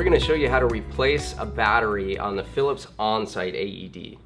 going to show you how to replace a battery on the Philips OnSite AED.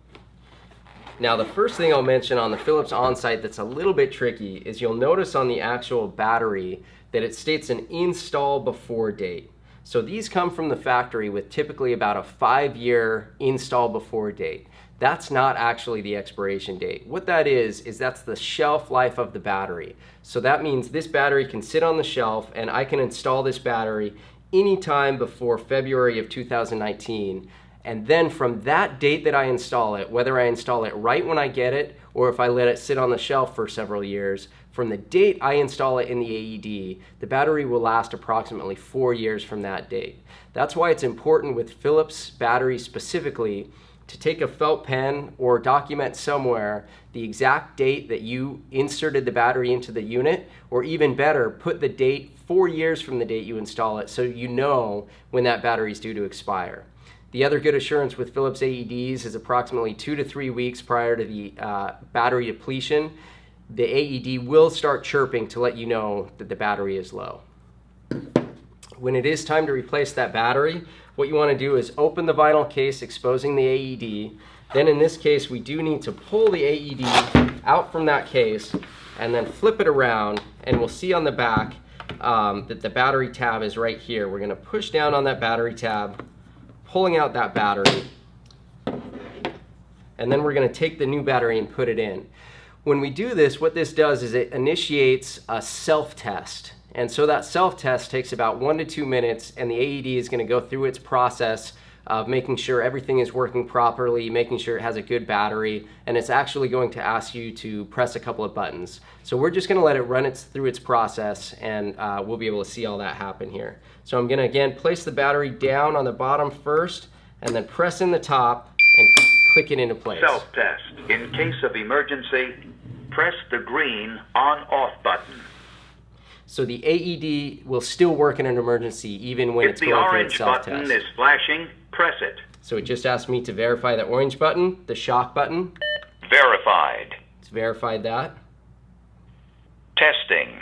Now the first thing I'll mention on the Philips OnSite that's a little bit tricky is you'll notice on the actual battery that it states an install before date. So these come from the factory with typically about a 5-year install before date. That's not actually the expiration date. What that is that's the shelf life of the battery. So that means this battery can sit on the shelf and I can install this battery anytime before February of 2019. And then from that date that I install it, whether I install it right when I get it or if I let it sit on the shelf for several years, from the date I install it in the AED, the battery will last approximately 4 years from that date. That's why it's important with Philips batteries specifically to take a felt pen or document somewhere the exact date that you inserted the battery into the unit, or even better, put the date 4 years from the date you install it so you know when that battery is due to expire. The other good assurance with Philips AEDs is approximately 2 to 3 weeks prior to the battery depletion, the AED will start chirping to let you know that the battery is low. When it is time to replace that battery, what you want to do is open the vinyl case exposing the AED. Then in this case, we do need to pull the AED out from that case and then flip it around, and we'll see on the back that the battery tab is right here. We're going to push down on that battery tab, pulling out that battery, and then we're going to take the new battery and put it in. When we do this, what this does is it initiates a self-test. And so that self-test takes about 1 to 2 minutes, and the AED is going to go through its process of making sure everything is working properly, making sure it has a good battery, and it's actually going to ask you to press a couple of buttons. So we're just going to let it run through its process, and we'll be able to see all that happen here. So I'm going to again place the battery down on the bottom first, and then press in the top and click it into place. Self-test. In case of emergency, press the green on-off button. So the AED will still work in an emergency even when it's going through its self-test. If the orange button is flashing, press it. So it just asked me to verify the orange button, the shock button. Verified. It's verified that. Testing.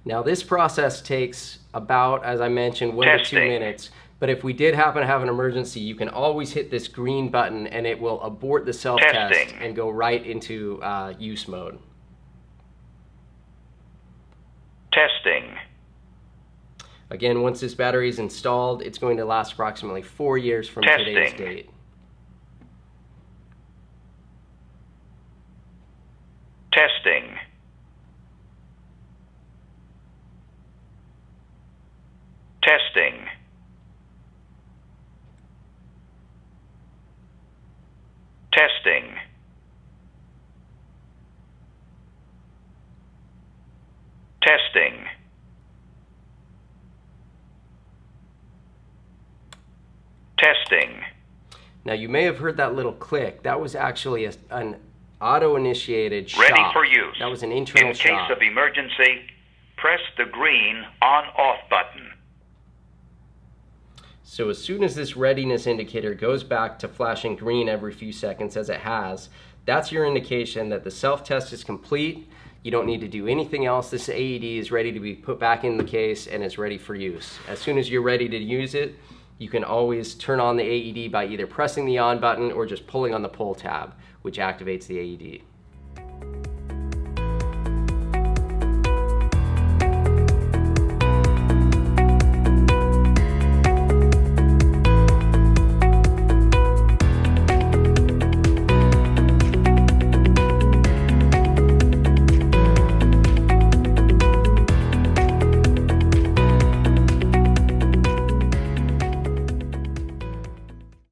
Now this process takes about, as I mentioned, 1 to 2 minutes. But if we did happen to have an emergency, you can always hit this green button and it will abort the self-test and go right into use mode. Testing. Again, once this battery is installed, it's going to last approximately 4 years from today's date. Testing. Testing. Testing. Testing. Testing. Now you may have heard that little click. That was actually an auto-initiated shock. Ready for use. That was an internal shock. In case of emergency, press the green on-off button. So as soon as this readiness indicator goes back to flashing green every few seconds, as it has, that's your indication that the self-test is complete. You don't need to do anything else. This AED is ready to be put back in the case and is ready for use. As soon as you're ready to use it, you can always turn on the AED by either pressing the on button or just pulling on the pull tab, which activates the AED.